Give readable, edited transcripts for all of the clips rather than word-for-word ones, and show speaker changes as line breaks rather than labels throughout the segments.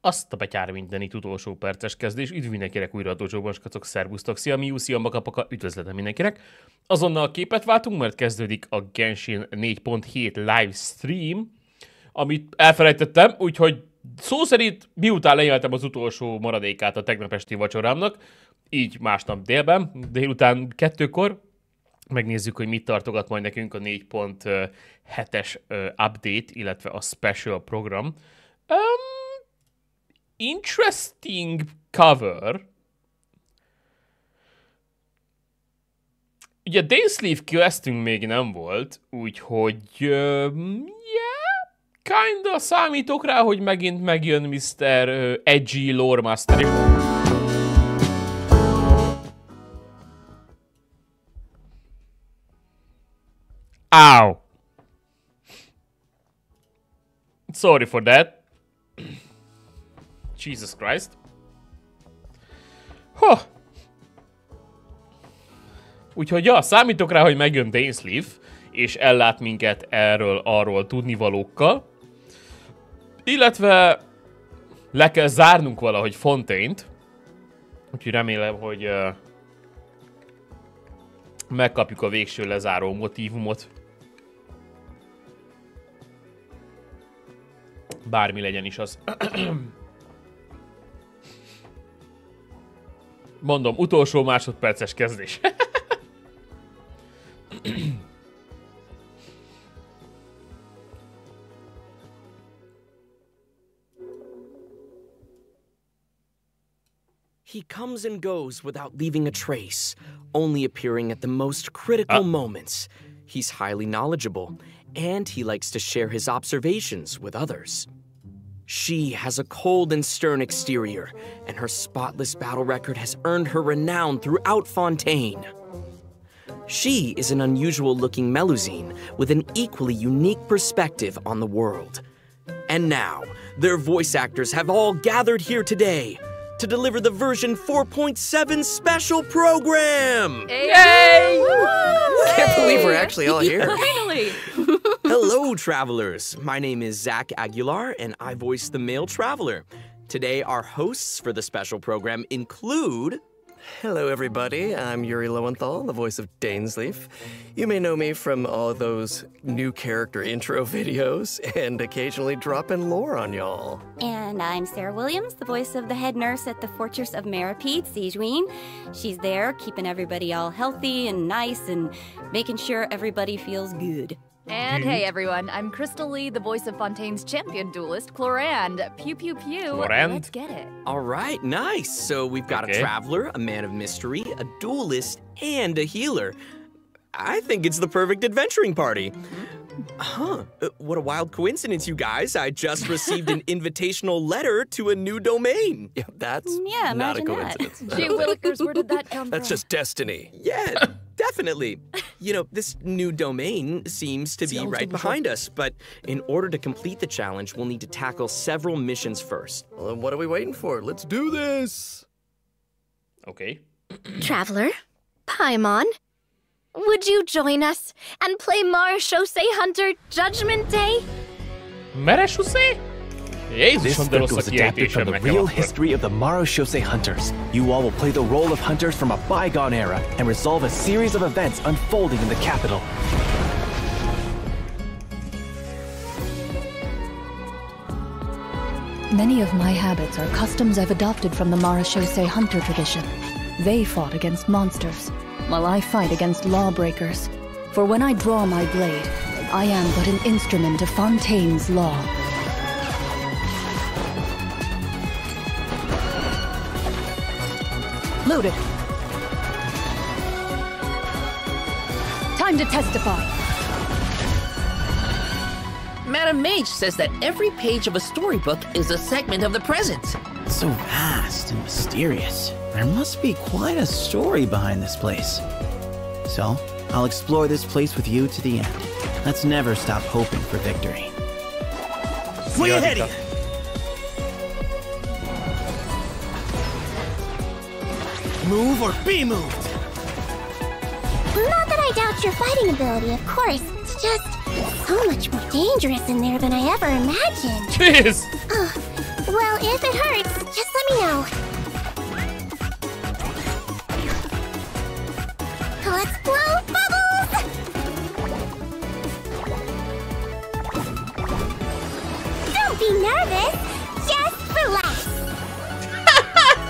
Azt a betyár mindenit utolsó perces kezdés. Üdv mindenkinek újra a dojóban, skacok, szervusztok, szia miú, szia makapaka, üdvözletem mindenkinek. Azonnal képet váltunk, mert kezdődik a Genshin 4.7 livestream, amit elfelejtettem, úgyhogy szó szerint miután lejeltem az utolsó maradékát a tegnap esti vacsorámnak, így másnap délután 2-kor, megnézzük, hogy mit tartogat majd nekünk a 4.7-es update, illetve a special program. Interesting cover. Ugye Daysleeve questünk még nem volt, úgyhogy kinda számítok rá, hogy megint megjön Mr. Edgy Lore Master. Ow! Sorry for that. Jesus Christ. Ha! Úgyhogy ja, számítok rá, hogy megjön Genshin, és ellát minket arról tudnivalókkal. Illetve le kell zárnunk valahogy Fontaine-t. Úgyhogy remélem, hogy megkapjuk a végső lezáró motívumot. Bármi legyen is az. Mondom, utolsó másodperces kezdés.
He comes and goes without leaving a trace, only appearing at the most critical moments. He's highly knowledgeable, and he likes to share his observations with others. She has a cold and stern exterior, and her spotless battle record has earned her renown throughout Fontaine. She is an unusual-looking Melusine with an equally unique perspective on the world. And now, their voice actors have all gathered here today to deliver the version 4.7 special program!
Yay!
I can't believe we're actually all here.
Finally!
Hello, travelers. My name is Zach Aguilar, and I voice the male traveler. Today, our hosts for the special program include...
Hello, everybody. I'm Yuri Lowenthal, the voice of Dainsleif. You may know me from all those new character intro videos and occasionally dropping lore on y'all.
And I'm Sarah Williams, the voice of the head nurse at the Fortress of Maripede, Sijuin. She's there keeping everybody all healthy and nice and making sure everybody feels good.
And hey everyone, I'm Crystal Lee, the voice of Fontaine's champion duelist, Clorand. Pew pew pew.
Clorand?
Let's get it.
All right, nice. So we've got a traveler, a man of mystery, a duelist, and a healer. I think it's the perfect adventuring party. Huh, what a wild coincidence, you guys. I just received an invitational letter to a new domain.
Yeah, that's
Yeah,
not a
imagine that.
coincidence.
Gee willikers, where did that come
That's
from?
just destiny.
Yeah, definitely. You know, this new domain seems to be right behind us, but in order to complete the challenge, we'll need to tackle several missions first.
Well, then what are we waiting for? Let's do this.
Okay.
Traveler, Paimon, would you join us and play Marechaussee Hunter Judgment Day?
Marechaussee? Jézusom,
This
de
script
rossz a
was adapted from
kiejtésem
the
nekem
real
akkor.
history of the Marechaussee Hunters. You all will play the role of hunters from a bygone era and resolve a series of events unfolding in the capital.
Many of my habits are customs I've adopted from the Marechaussee hunter tradition. They fought against monsters, while I fight against lawbreakers. For when I draw my blade, I am but an instrument of Fontaine's law. Loaded. Time to testify.
Madam Mage says that every page of a storybook is a segment of the present.
So vast and mysterious. There must be quite a story behind this place. So, I'll explore this place with you to the end. Let's never stop hoping for victory. Where you heading?
Move or be moved.
Not that I doubt your fighting ability, of course. It's just so much more dangerous in there than I ever imagined.
Jeez!
Well, if it hurts, just let me know. Let's blow bubbles! Don't be nervous. Just relax.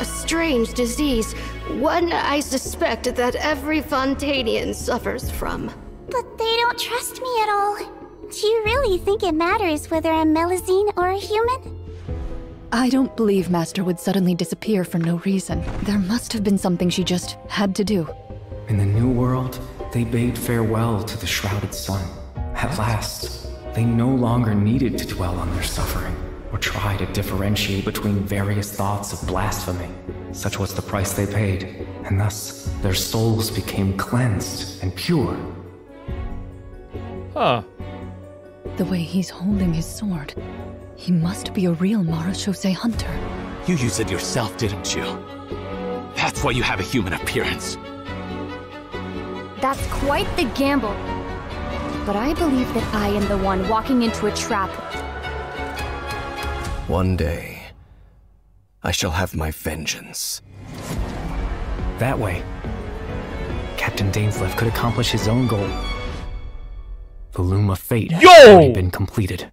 A strange disease. One I suspect that every Fontainian suffers from.
But they don't trust me at all. Do you really think it matters whether I'm Melusine or a human?
I don't believe Master would suddenly disappear for no reason. There must have been something she just had to do.
In the new world, they bade farewell to the shrouded sun. At last, they no longer needed to dwell on their suffering, or try to differentiate between various thoughts of blasphemy. Such was the price they paid, and thus their souls became cleansed and pure.
Huh.
The way he's holding his sword, he must be a real marechaussee hunter.
You used it yourself, didn't you? That's why you have a human appearance.
That's quite the gamble. But I believe that I am the one walking into a trap.
One day, I shall have my vengeance.
That way, Captain Dainsleif could accomplish his own goal. The Loom of Fate has already been completed.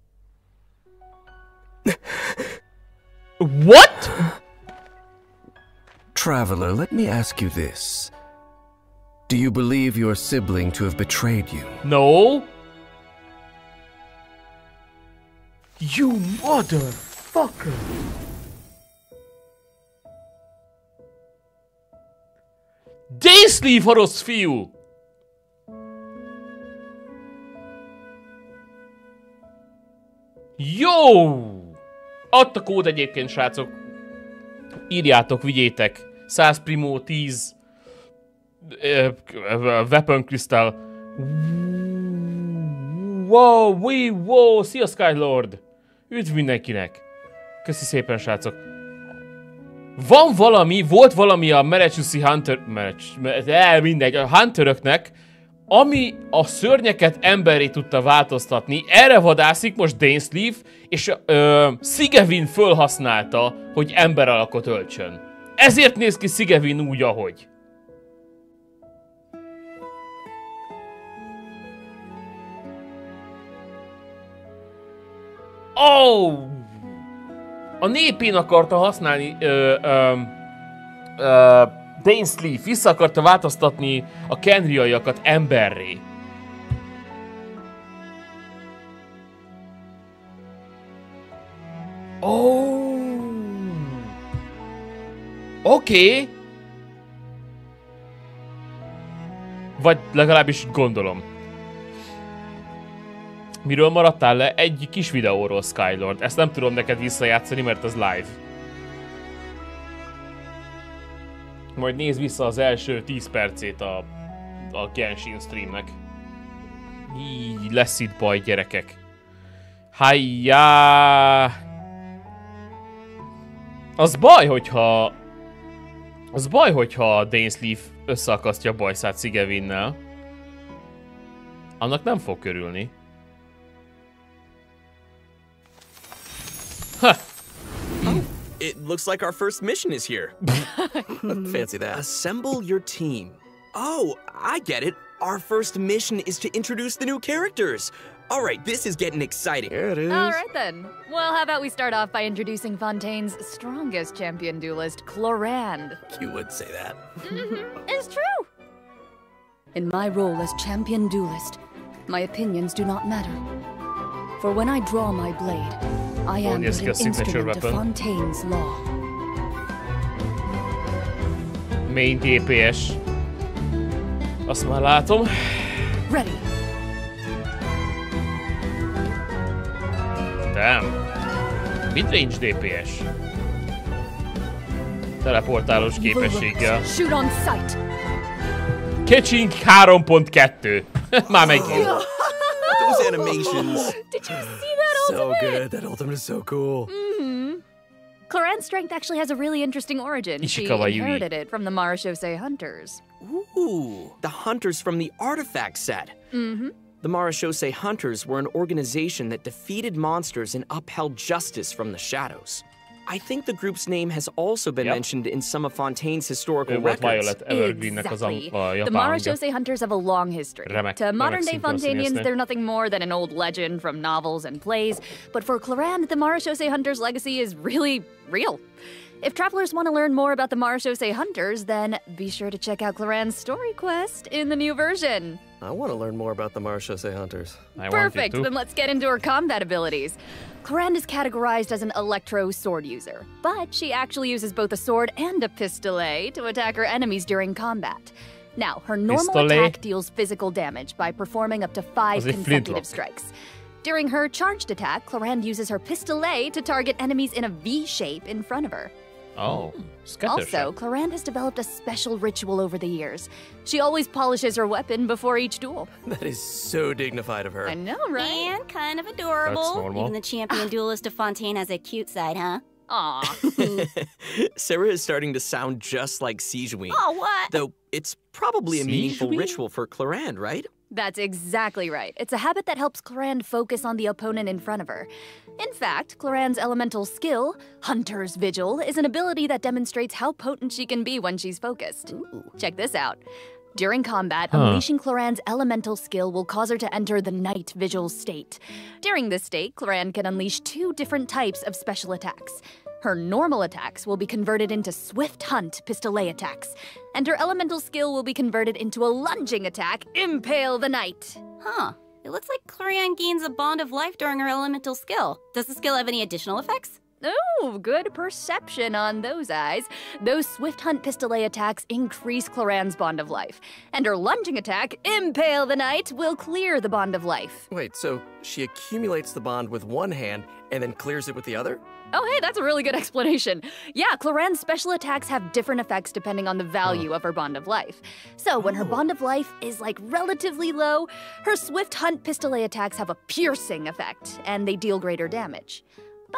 What?
Traveler, let me ask you this. Do you believe your sibling to have betrayed you?
No. You motherfucker. Dainsleif orosz fiú! Jó! Ott a kód egyébként, srácok. Írjátok, vigyétek. 100 primo, 10 weapon crystal. Wow, szia Skylord! Üdv mindenkinek! Köszi szépen, srácok. Volt valami a Marechaussee Hunter... mindegy, a Hunteröknek, ami a szörnyeket emberré tudta változtatni. Erre vadászik most Dainsleif, és Sigewinne fölhasználta, hogy ember alakot öltsön. Ezért néz ki Sigewinne úgy, ahogy. Oh! A népén akarta használni Dainsleif, vissza akarta változtatni a kenriaiakat emberré. Oh! Oké. Vagy legalábbis gondolom. Miről maradtál le? Egy kis videóról, Skylord. Ezt nem tudom neked visszajátszani, mert az live. Majd nézd vissza az első 10 percét a Genshin streamnek. Így lesz itt baj, gyerekek. Hajjá! Az baj, hogyha Dainsleif összeakasztja bajszát Sigewinne-nel. Annak nem fog körülni.
Huh. Oh, it looks like our first mission is here.
Fancy that.
Assemble your team. Oh, I get it. Our first mission is to introduce the new characters. All right, this is getting exciting.
Here it is.
All right, then. Well, how about we start off by introducing Fontaine's strongest champion duelist, Clorand.
You would say that.
It's true.
In my role as champion duelist, my opinions do not matter. For when I draw my blade, I am but an instrument of Fontaine's law.
Main DPS. Azt már látom.
Ready.
Damn. Midrange DPS. Teleportálós képességgel.
Shoot on sight.
Catching 3.2. Már megint.
Those animations.
Did you see that ultimate?
So good. That ultimate is so cool.
Clorand's strength actually has a really interesting origin. She inherited it from the marechaussee hunters.
Ooh, the hunters from the artifact set. The marechaussee hunters were an organization that defeated monsters and upheld justice from the shadows. I think the group's name has also been mentioned in some of Fontaine's historical records.
Exactly. The marechaussee hunters have a long history. To modern-day Fontainians, they're nothing more than an old legend from novels and plays, but for Clorand, the marechaussee hunters' legacy is really real. If travelers want to learn more about the marechaussee hunters, then be sure to check out Clorand's story quest in the new version.
I want to learn more about the marechaussee hunters.
Perfect, then let's get into her combat abilities. Clorand is categorized as an electro sword user, but she actually uses both a sword and a pistolet to attack her enemies during combat. Now, her normal attack deals physical damage by performing up to 5 consecutive strikes. During her charged attack, Clorand uses her pistolet to target enemies in a V shape in front of her.
Oh,
also, Clorand has developed a special ritual over the years. She always polishes her weapon before each duel.
That is so dignified of her.
I know, right?
And kind of adorable.
That's normal.
Even the champion duelist of Fontaine has a cute side, huh?
Aw.
Sarah is starting to sound just like Sigewin.
Oh, what?
Though it's probably a meaningful ritual for Clorand, right?
That's exactly right. It's a habit that helps Clorand focus on the opponent in front of her. In fact, Clorand's elemental skill, Hunter's Vigil, is an ability that demonstrates how potent she can be when she's focused. Ooh. Check this out. During combat, unleashing Clorand's elemental skill will cause her to enter the Night Vigil state. During this state, Clorand can unleash 2 different types of special attacks. Her normal attacks will be converted into Swift Hunt Pistolet attacks, and her elemental skill will be converted into a lunging attack, Impale the Knight.
Huh. It looks like Clorand gains a bond of life during her elemental skill. Does the skill have any additional effects?
Oh, good perception on those eyes. Those Swift Hunt Pistolet attacks increase Clorand's bond of life, and her lunging attack, Impale the Knight, will clear the bond of life.
Wait, so she accumulates the bond with one hand and then clears it with the other?
Oh, hey, that's a really good explanation. Yeah, Clorand's special attacks have different effects depending on the value of her bond of life. So when her bond of life is, like, relatively low, her Swift Hunt Pistolet attacks have a piercing effect, and they deal greater damage.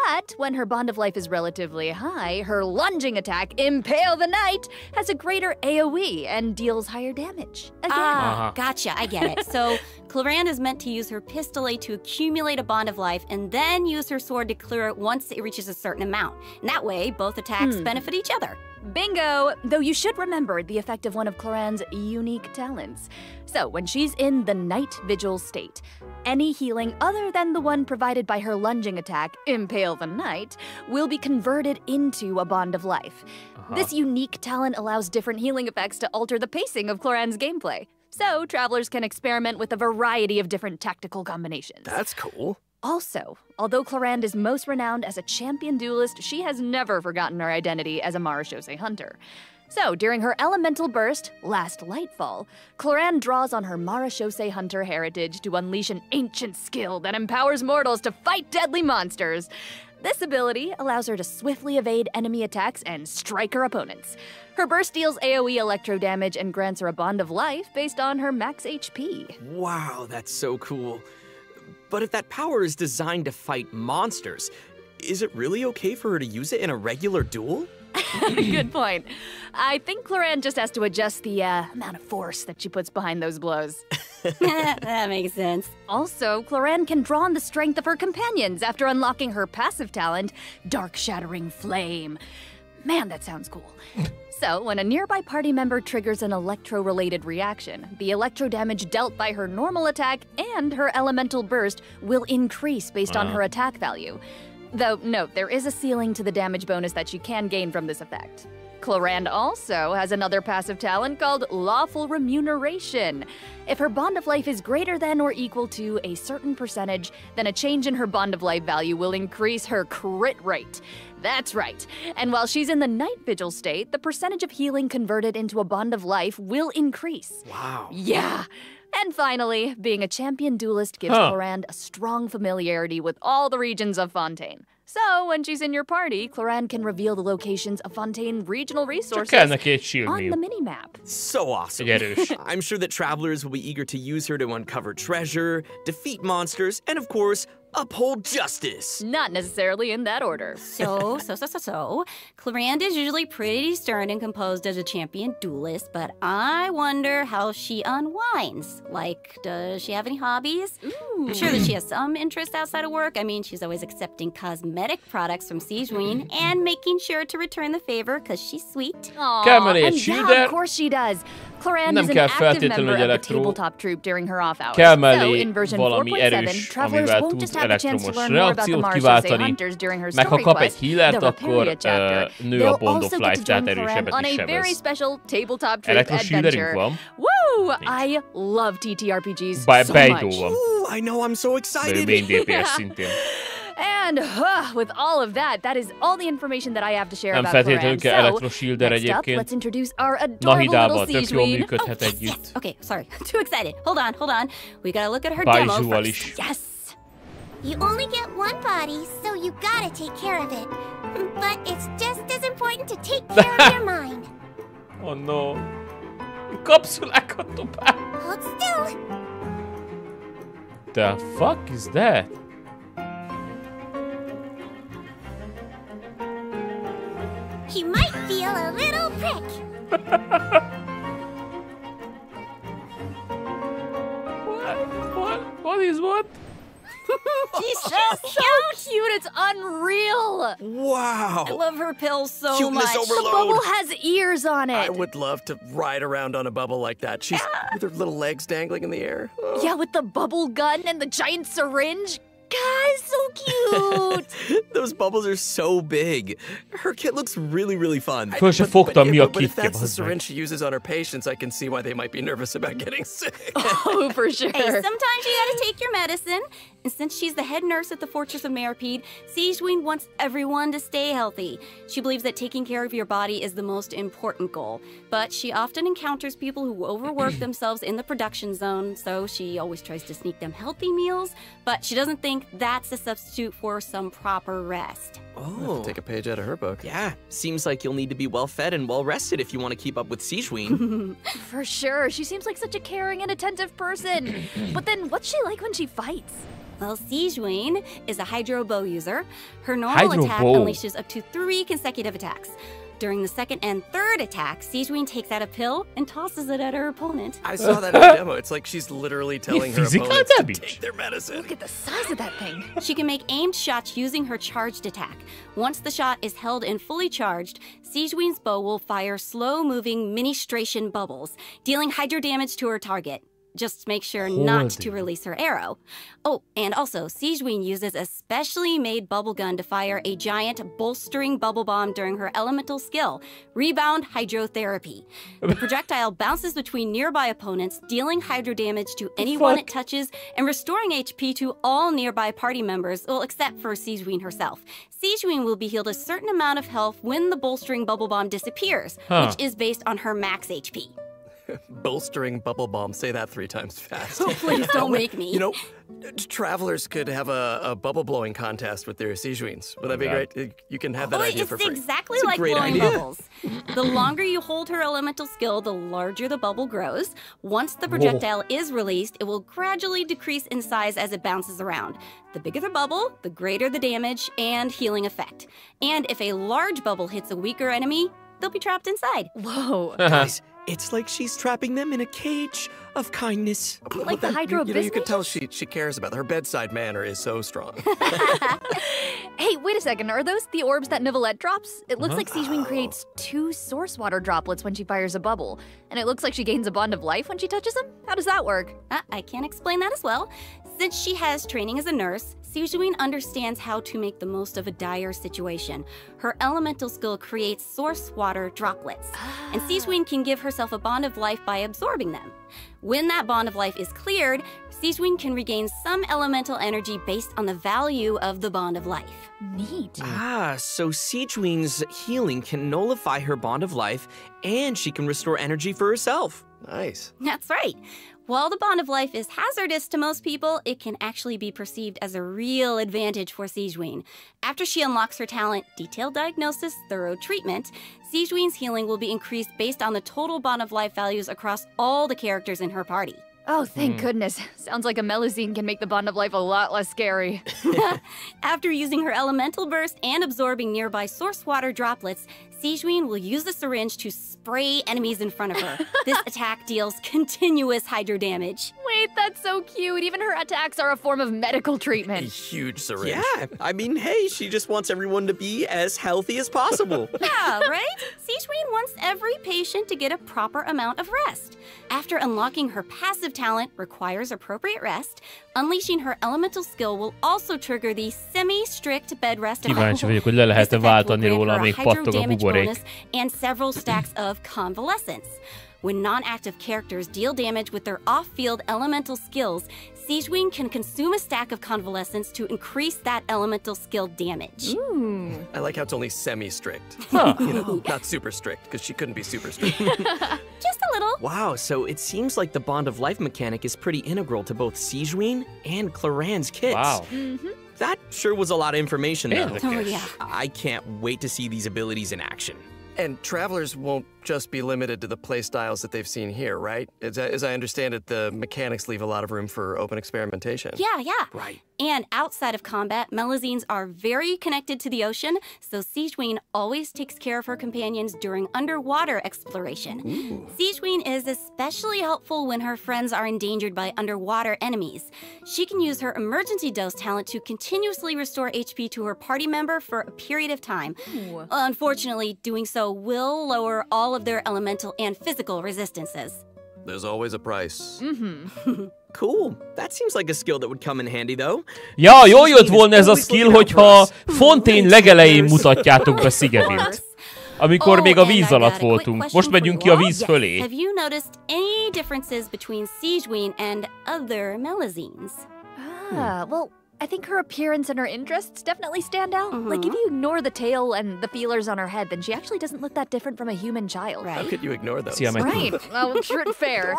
But when her bond of life is relatively high, her lunging attack, Impale the Knight, has a greater AoE and deals higher damage. Again.
Gotcha, I get it. So Clorand is meant to use her pistolet to accumulate a bond of life and then use her sword to clear it once it reaches a certain amount. And that way, both attacks benefit each other.
Bingo! Though you should remember the effect of one of Clorand's unique talents. So, when she's in the Night Vigil state, any healing other than the one provided by her lunging attack, Impale the Knight, will be converted into a bond of life. This unique talent allows different healing effects to alter the pacing of Clorand's gameplay. So, travelers can experiment with a variety of different tactical combinations.
That's cool.
Also, although Clorand is most renowned as a champion duelist, she has never forgotten her identity as a Marechaussee hunter. So, during her elemental burst, Last Lightfall, Clorand draws on her Marechaussee hunter heritage to unleash an ancient skill that empowers mortals to fight deadly monsters. This ability allows her to swiftly evade enemy attacks and strike her opponents. Her burst deals AoE electro damage and grants her a bond of life based on her max HP.
Wow, that's so cool. But if that power is designed to fight monsters, is it really okay for her to use it in a regular duel?
Good point. I think Clorand just has to adjust the amount of force that she puts behind those blows.
That makes sense.
Also, Clorand can draw on the strength of her companions after unlocking her passive talent, Dark Shattering Flame. Man, that sounds cool. So, when a nearby party member triggers an electro-related reaction, the electro damage dealt by her normal attack and her elemental burst will increase based on her attack value. Though, note, there is a ceiling to the damage bonus that she can gain from this effect. Clorand also has another passive talent called Lawful Remuneration. If her bond of life is greater than or equal to a certain percentage, then a change in her bond of life value will increase her crit rate. That's right. And while she's in the Night Vigil state, the percentage of healing converted into a bond of life will increase.
Wow.
Yeah. And finally, being a champion duelist gives Clorand a strong familiarity with all the regions of Fontaine. So, when she's in your party, Clorand can reveal the locations of Fontaine regional resources on the minimap.
So awesome. I'm sure that travelers will be eager to use her to uncover treasure, defeat monsters, and of course, uphold justice.
Not necessarily in that order.
So, Clorand is usually pretty stern and composed as a champion duelist, but I wonder how she unwinds. Like, does she have any hobbies?
Ooh.
I'm sure that she has some interest outside of work. I mean, she's always accepting cosmetic products from Sigewin and making sure to return the favor because she's sweet.
Aww, of course she does. Clorand is an active member of the tabletop troupe during her off hours. So, in version 4.7, travelers won't just have a chance to learn more about the Marechaussee hunters during her story quest, the Raperia chapter. They'll also get to join Clorand on a very special tabletop troupe adventure. Woo! I love TTRPGs so much.
Ooh, I know, I'm so excited.
And with all of that, that is all the information that I have to share about Clorand. So, next up, let's introduce our adorable little Sigewin.
Yes. Okay, sorry, too excited. Hold on. We gotta look at her demo first. Yes.
You only get one body, so you gotta take care of it. But it's just as important
important to take care of your mind.
Oh no. Kapszulákat dobál.
Hold still.
The fuck is that?
He might feel a little prick.
What is what?
She's so cute, it's unreal.
Wow.
I love her pills so
Cuteness
much.
overload.
The bubble has ears on it.
I would love to ride around on a bubble like that. She's with her little legs dangling in the air. Oh.
Yeah, with the bubble gun and the giant syringe. Guys, so cute.
Those bubbles are so big. Her kit looks really, really fun.
Föl se fogtam, mi a
But if
kitje,
that's the
bazd meg.
syringe she uses on her patients, I can see why they might be nervous about getting sick.
Oh, for sure.
Hey, sometimes you gotta take your medicine. And since she's the head nurse at the Fortress of Meripede, Sigewinne wants everyone to stay healthy. She believes that taking care of your body is the most important goal. But she often encounters people who overwork themselves in the production zone, so she always tries to sneak them healthy meals, but she doesn't think that's a substitute for some proper rest.
Oh, take a page out of her book.
Yeah, seems like you'll need to be well-fed and well-rested if you want to keep up with Sigewinne.
For sure. She seems like such a caring and attentive person. But then what's she like when she fights?
Well, Sigewinne is a Hydro Bow user. Her normal attack unleashes up to 3 consecutive attacks. During the second and third attack, Sigewinne takes out a pill and tosses it at her opponent.
I saw that in the demo. It's like she's literally telling her opponents to take their medicine.
Look at the size of that thing.
She can make aimed shots using her charged attack. Once the shot is held and fully charged, Sigewinne's bow will fire slow-moving ministration bubbles, dealing hydro damage to her target. Just make sure not to release her arrow. Oh, and also, Sigewinne uses a specially made bubble gun to fire a giant bolstering bubble bomb during her elemental skill, Rebound Hydrotherapy. The projectile bounces between nearby opponents, dealing hydro damage to anyone it touches and restoring HP to all nearby party members, well, except for Sigewinne herself. Sigewinne will be healed a certain amount of health when the bolstering bubble bomb disappears, which is based on her max HP.
Bolstering bubble bomb. Say that 3 times fast.
Oh, please don't make me.
You know, travelers could have a bubble blowing contest with their Sigewinnes. Would that be great? You can have that idea for free.
It's exactly
It's a
like
great
blowing
idea.
bubbles. The longer you hold her elemental skill, the larger the bubble grows. Once the projectile is released, it will gradually decrease in size as it bounces around. The bigger the bubble, the greater the damage and healing effect. And if a large bubble hits a weaker enemy, they'll be trapped inside.
Whoa.
Guys, it's like she's trapping them in a cage of kindness.
Like the Hydro
You know, you can tell she cares about them. Her bedside manner is so strong.
Hey, wait a second. Are those the orbs that Nivelette drops? It looks like Sigewinne creates 2 source water droplets when she fires a bubble. And it looks like she gains a bond of life when she touches them? How does that work?
I can explain that as well. Since she has training as a nurse, Sigewinne understands how to make the most of a dire situation. Her elemental skill creates source water droplets, and Sigewinne can give herself a bond of life by absorbing them. When that bond of life is cleared, Sigewinne can regain some elemental energy based on the value of the bond of life.
Neat.
Ah, so Sigewinne's healing can nullify her bond of life, and she can restore energy for herself.
Nice.
That's right. While the bond of life is hazardous to most people, it can actually be perceived as a real advantage for Sigewinne. After she unlocks her talent, Detailed Diagnosis, Thorough Treatment, Sigewinne's healing will be increased based on the total bond of life values across all the characters in her party.
Oh, thank goodness. Sounds like a Melusine can make the bond of life a lot less scary.
After using her elemental burst and absorbing nearby source water droplets, Sigewinne will use the syringe to spray enemies in front of her. This attack deals continuous hydro damage.
Wait, that's so cute. Even her attacks are a form of medical
A
treatment.
huge syringe.
Yeah, I mean, hey, she just wants everyone to be as healthy as possible.
Yeah, right? Sigewinne wants every patient to get a proper amount of rest. After unlocking her passive talent requires appropriate rest, unleashing her elemental skill will also trigger the semi-strict bed rest
Kíváncsi vagyok, hogy le lehet-e váltani róla, amíg pattog a buborék.
And several stacks of convalescence. When non-active characters deal damage with their off-field elemental skills, Sigewinne can consume a stack of convalescence to increase that elemental skill damage.
I like how it's only semi-strict.
Huh.
You know, not super strict, because she couldn't be super strict.
Just a little.
Wow, so it seems like the bond of life mechanic is pretty integral to both Sigewinne and Cloran's kits.
Wow.
That sure was a lot of information, though.
Oh, yeah.
I can't wait to see these abilities in action.
And travelers won't just be limited to the playstyles that they've seen here, right? As I understand it, the mechanics leave a lot of room for open experimentation.
Yeah.
Right.
And outside of combat, Melazines are very connected to the ocean, so Sigewinne always takes care of her companions during underwater exploration. Sigewinne is especially helpful when her friends are endangered by underwater enemies. She can use her emergency dose talent to continuously restore HP to her party member for a period of time. Unfortunately, doing so will lower all of their elemental and physical resistances.
There's always a price.
Cool. That seems like a skill that would come in handy, though.
Ja, jól jött volna ez a skill, hogyha Fontaine legelején mutatjátok be Sigewinne-t. Amikor még a víz alatt voltunk. Most megyünk ki a víz fölé.
Have you noticed any differences between Sigewinne and other Melazines?
Well, I think her appearance and her interests definitely stand out. Like, if you ignore the tail and the feelers on her head, then she actually doesn't look that different from a human child.
Right.
How could you ignore those?
Right. Well, true and fair.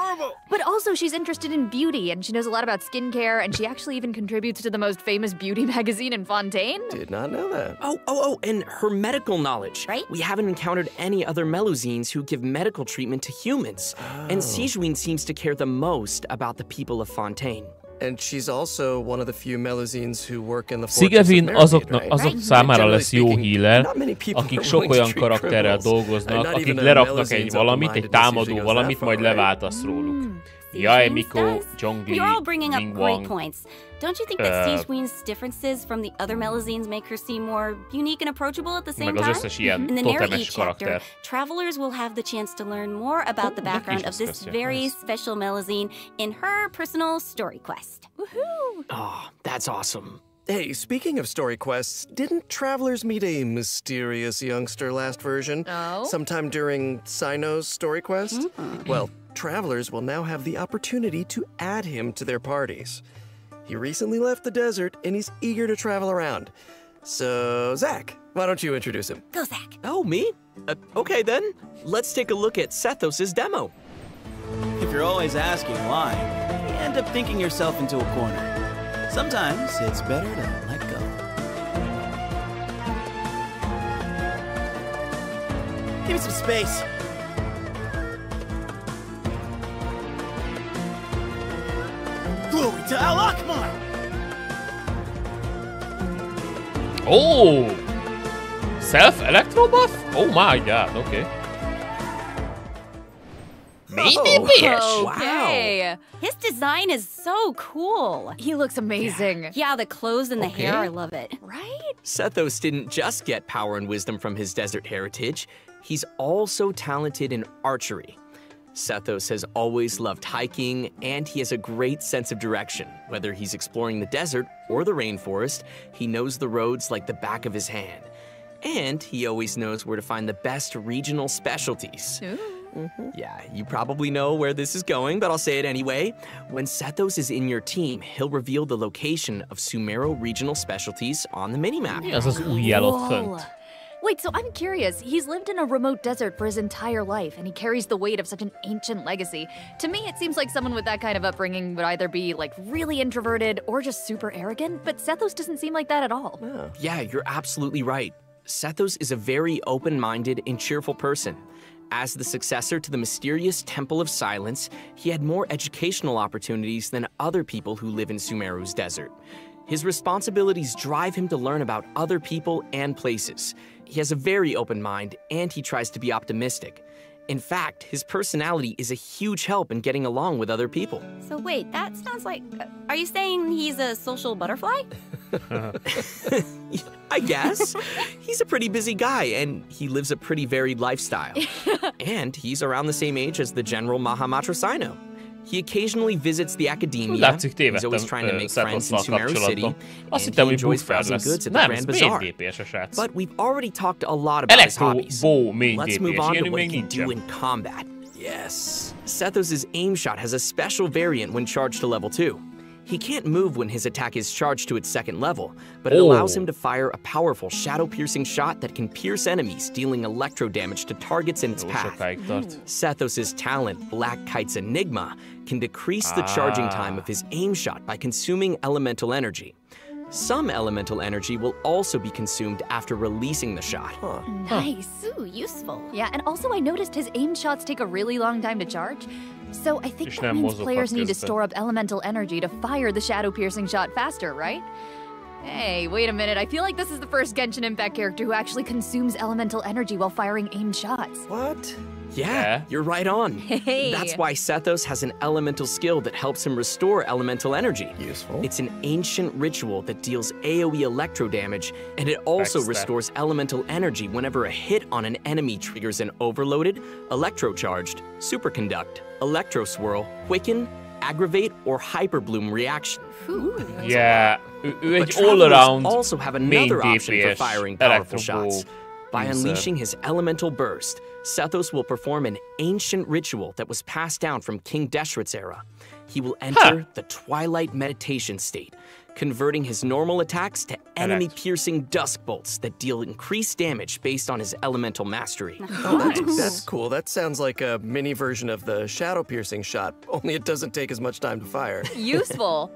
But also, she's interested in beauty, and she knows a lot about skincare, and she actually even contributes to the most famous beauty magazine in Fontaine.
Did not know that.
Oh, and her medical knowledge.
Right.
We haven't encountered any other Melazines who give medical treatment to humans. And Sigewinne seems to care the most about the people of Fontaine.
And she's also one of the few Melazines who work in the fortress of
Sigewinne
Meredith,
azok számára lesz jó healer, akik sok olyan karakterrel dolgoznak, akik leraknak egy valamit, egy támadó valamit, majd leváltasz róluk. Yaemiko, Zhongli,
You're all bringing up great
Ningguang.
points. Don't you think that Sigewinne's differences from the other Melazines make her seem more unique and approachable at the same
Meg az
time?
összes ilyen
In the narrate
totemes
chapter,
karakter.
travelers will have the chance to learn more about the background of this very special Melazine in her personal story quest.
Woohoo!
Oh, that's awesome.
Hey, speaking of story quests, didn't travelers meet a mysterious youngster last version?
Oh?
Sometime during Sino's story quest? Well, travelers will now have the opportunity to add him to their parties. He recently left the desert, and he's eager to travel around. So, Zach, why don't you introduce him?
Go, Zach.
Oh, me? Okay, then. Let's take a look at Sethos' demo.
If you're always asking why, you end up thinking yourself into a corner. Sometimes it's better to let go. Give me some space. Glory to Alakmar!
Oh! Self-electro buff? Oh my god, okay. Maybe bitch!
Okay.
His design is so cool.
He looks amazing.
Yeah, the clothes and the hair, I love it.
Right?
Sethos didn't just get power and wisdom from his desert heritage. He's also talented in archery. Sethos has always loved hiking, and he has a great sense of direction. Whether he's exploring the desert or the rainforest, he knows the roads like the back of his hand. And he always knows where to find the best regional specialties. Yeah, you probably know where this is going, but I'll say it anyway. When Sethos is in your team, he'll reveal the location of Sumeru regional specialties on the minimap.
Mi az az új jelott fönt?
Wait, so I'm curious. He's lived in a remote desert for his entire life, and he carries the weight of such an ancient legacy. To me, it seems like someone with that kind of upbringing would either be, like, really introverted or just super arrogant, but Sethos doesn't seem like that at all.
Yeah, you're absolutely right. Sethos is a very open-minded and cheerful person. As the successor to the mysterious Temple of Silence, he had more educational opportunities than other people who live in Sumeru's desert. His responsibilities drive him to learn about other people and places. He has a very open mind, and he tries to be optimistic. In fact, his personality is a huge help in getting along with other people.
So wait, that sounds like... are you saying he's a social butterfly?
I guess. He's a pretty busy guy, and he lives a pretty varied lifestyle. And he's around the same age as the General Mahamatra Sino. He occasionally visits the academia.
Látszik,
He's always trying to make friends in Sumeru City, and he enjoys browsing goods at the Grand Bazaar. But we've already talked a lot about his hobbies. Let's move on to what he can do in combat. Yes. Sethos' aim shot has a special variant when charged to level 2. He can't move when his attack is charged to its second level, but it allows him to fire a powerful shadow-piercing shot that can pierce enemies, dealing electro damage to targets in its path. Sethos' talent, Black Kite's Enigma, can decrease the charging time of his aim shot by consuming elemental energy. Some elemental energy will also be consumed after releasing the shot.
Nice.
Ooh, useful.
Yeah, and also I noticed his aim shots take a really long time to charge. So I think that means players need to store up elemental energy to fire the shadow-piercing shot faster, right? Hey, wait a minute. I feel like this is the first Genshin Impact character who actually consumes elemental energy while firing aimed shots.
What?
Yeah, you're right on.
Hey.
That's why Sethos has an elemental skill that helps him restore elemental energy.
Useful.
It's an ancient ritual that deals AoE electro damage, and it also restores elemental energy whenever a hit on an enemy triggers an overloaded, electrocharged, superconduct, electro swirl, quicken, aggravate, or hyperbloom reaction.
Yeah,
But
all-around
also have another option for firing powerful shots. By unleashing his elemental burst, Sethos will perform an ancient ritual that was passed down from King Deshret's era. He will enter the Twilight Meditation state, converting his normal attacks to enemy-piercing dusk bolts that deal increased damage based on his elemental mastery.
Oh, that's cool. That sounds like a mini version of the shadow-piercing shot, only it doesn't take as much time to fire.
Useful.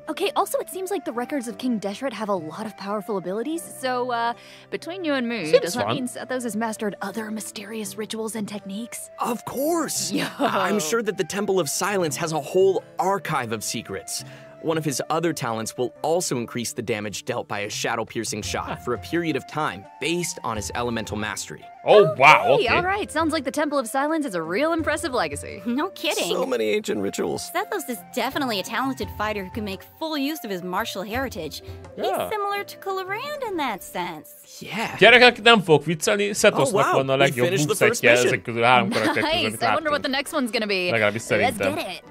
Okay, also it seems like the records of King Deshret have a lot of powerful abilities, so between you and me, does that mean Sethos has mastered other mysterious rituals and techniques?
Of course!
Yo.
I'm sure that the Temple of Silence has a whole archive of secrets. One of his other talents will also increase the damage dealt by a shadow-piercing shot for a period of time based on his elemental mastery.
Oh, wow, okay.
All right, sounds like the Temple of Silence is a real impressive legacy.
No kidding.
So many ancient rituals.
Sethos is definitely a talented fighter who can make full use of his martial heritage. He's similar to Clorand in that sense.
Yeah.
Gyerekek, nem fogok viccelni, Sethosnak van a legjobb movesettje ezek közül a 3 karakter közül, amit
Nice, I wonder what the next one's gonna be.
Legalábbis szerintem.
Let's get it.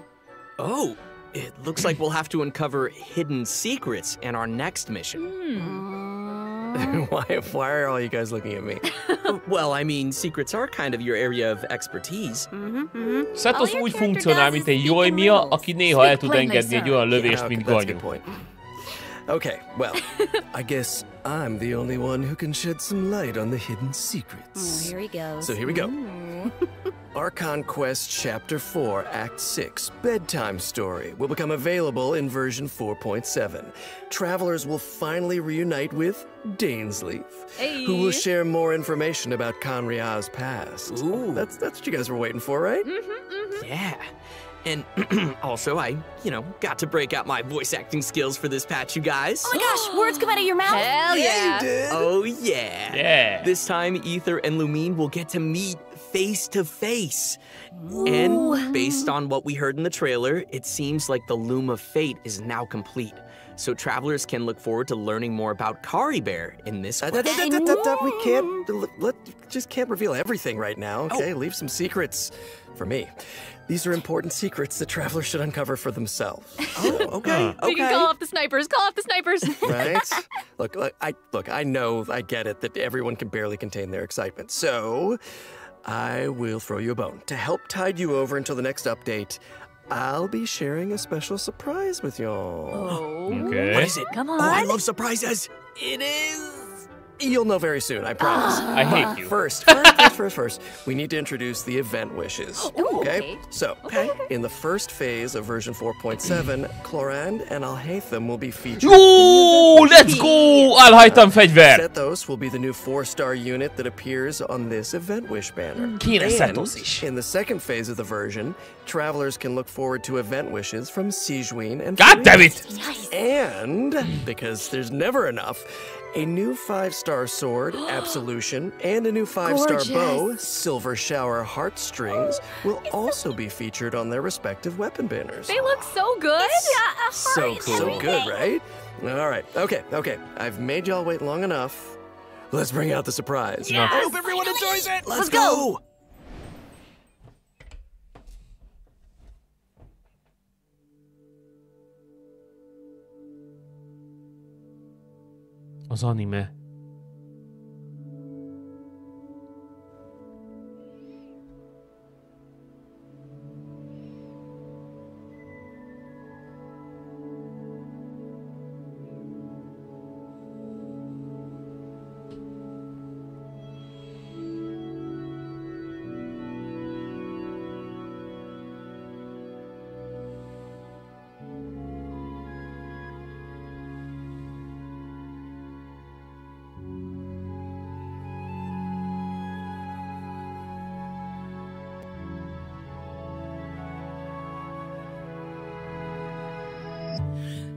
Oh, it looks like we'll have to uncover hidden secrets in our next mission.
Why are all you guys looking at me?
Well, I mean, secrets are kind of your area of expertise.
Sethos úgy funkcionál, mint egy jojmia, aki néha el tud engedni egy olyan lövést, mint Ganyu.
Okay, well, I guess I'm the only one who can shed some light on the hidden secrets.
Oh, here he goes.
So here we go. Archon Quest Chapter 4, Act 6, Bedtime Story will become available in version 4.7. Travelers will finally reunite with Dainsleif, who will share more information about Conria's past.
Ooh.
That's what you guys were waiting for, right?
Yeah. And also, I, got to break out my voice acting skills for this patch, you guys.
Oh my gosh, words come out of your mouth?
Hell yeah.
You did.
Oh, yeah.
Yeah.
This time, Ether and Lumine will get to meet face to face. And based on what we heard in the trailer, it seems like the Loom of Fate is now complete. So travelers can look forward to learning more about Kari Bear in this quest.
We can't reveal everything right now, okay? Leave some secrets for me. These are important secrets that travelers should uncover for themselves.
Oh, okay.
We can call off the snipers,
Right? Look, I know, I get it that everyone can barely contain their excitement. So, I will throw you a bone. To help tide you over until the next update, I'll be sharing a special surprise with y'all.
Oh.
Okay.
What is it?
Come on.
Oh, I love surprises.
It is... You'll know very soon, I promise.
I hate you.
First, we need to introduce the event wishes.
Ooh,
Okay? So, in the first phase of version 4.7, Clorand and Alhaitham will be featured.
Jó, let's go! Elhagytam fegyver!
Sethos will be the new 4-star unit that appears on this event wish banner.
Kéne
And
Sethos is.
in the second phase of the version, travelers can look forward to event wishes from Sigewinne and
God damn it!
And, because there's never enough, a new 5-star sword, Absolution, and a new 5-star bow, Silver Shower Heartstrings, will also be featured on their respective weapon banners.
They look so good.
So cool. So good, right? All right. Okay. I've made y'all wait long enough. Let's bring out the surprise.
Yes,
I hope everyone enjoys it.
Let's go.
Az anime.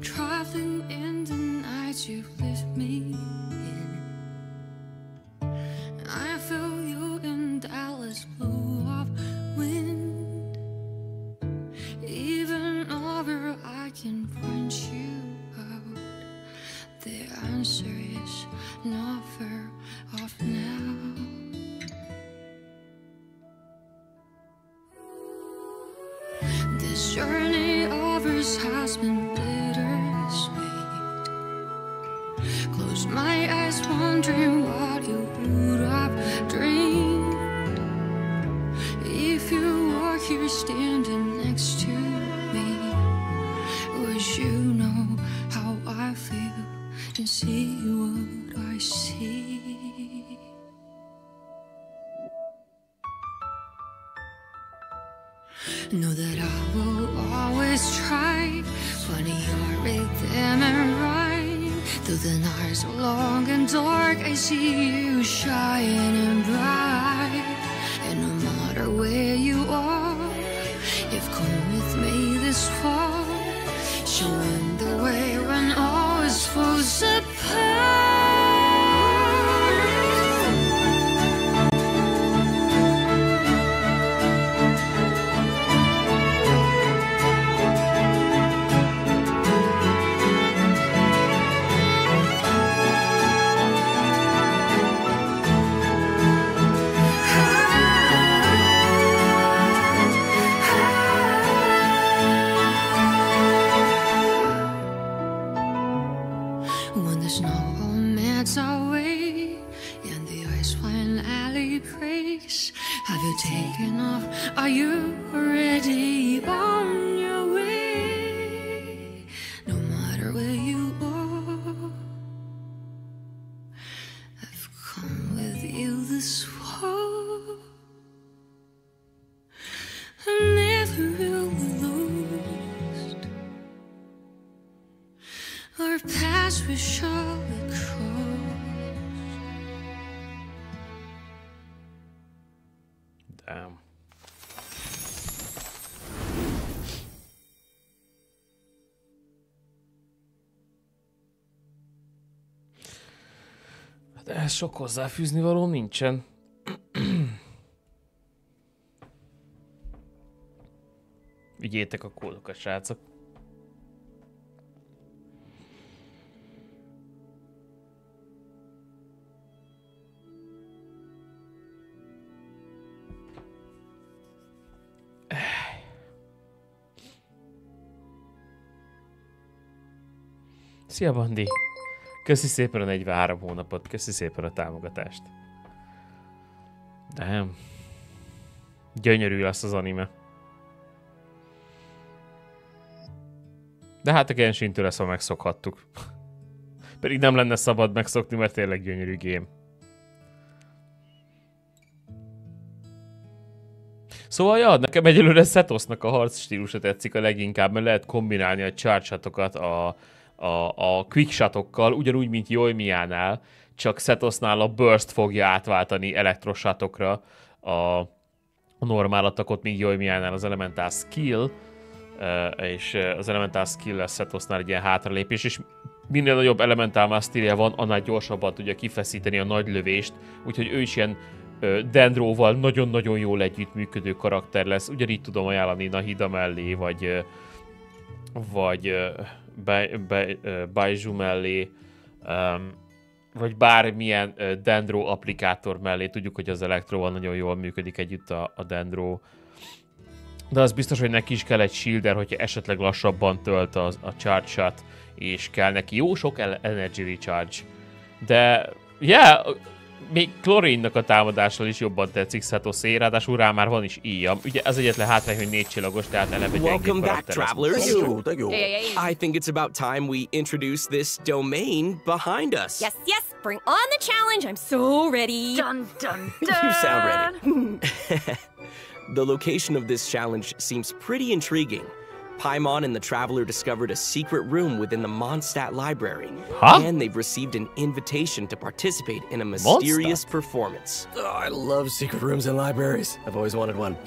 traveling in the night you left me in. I feel you in Dallas, blew up wind. Even over I can find you out. The answer is not far off now. This journey of ours has been bittersweet. Close my eyes wondering what you would have dreamed if you were here standing next to me. Would you know how I feel and see what I see? Know that I will always try, funny your rhythm and rhyme. Though the nights are long and dark, I see you shining bright. And no matter where you are, you've come with me this far, showing the way when all is falls apart. Have you taken off? Are you already on your way? No matter where you are, I've come with you this far. I'm never really lost. Our paths will surely cross.
Damn. De ehhez sok hozzáfűzni való nincsen. Vigyétek a kódokat, srácok. Szia, Bandi! Köszi szépen a 43 hónapot, köszi szépen a támogatást. Damn. Gyönyörű lesz az anime. De hát a Genshintől ezt megszokhattuk. Pedig nem lenne szabad megszokni, mert tényleg gyönyörű game. Szóval, ja, nekem egyelőre Setosnak a harc stílusa tetszik a leginkább, mert lehet kombinálni a charge shotokat a quick shotokkal, ugyanúgy, mint Yoimiyánál, csak Setosnál a burst fogja átváltani elektroshatokra a normál attackot, míg Yoimiyánál az elemental skill, és az elemental skill lesz Setosnál egy ilyen hátralépés, és minél nagyobb elemental mastery-je van, annál gyorsabban tudja kifeszíteni a nagy lövést, úgyhogy ő is ilyen Dendróval nagyon-nagyon jól együttműködő karakter lesz. Ugyanígy tudom ajánlani Nahida mellé, vagy Baiju mellé, vagy bármilyen Dendro applikátor mellé. Tudjuk, hogy az Elektroval nagyon jól működik együtt a Dendro. De az biztos, hogy neki is kell egy shielder, hogyha esetleg lassabban tölt a charge shot, és kell neki jó sok energy recharge. De, yeah, még Chlorine-nak a támadással is jobban tetszik Setosé, ráadásul rá már van is íja. Ugye az egyetlen hátrány, hogy 4 csillagos, tehát eleve gyengébb karakter lesz.
Welcome back, travelers! I think it's about time we introduce this domain behind us.
Yes, yes, bring on the challenge. I'm so ready.
Dun, dun, dun.
You sound ready. The location of this challenge seems pretty intriguing. Paimon and the Traveler discovered a secret room within the Mondstadt library, and they've received an invitation to participate in a mysterious performance.
Oh, I love secret rooms in libraries. I've always wanted one.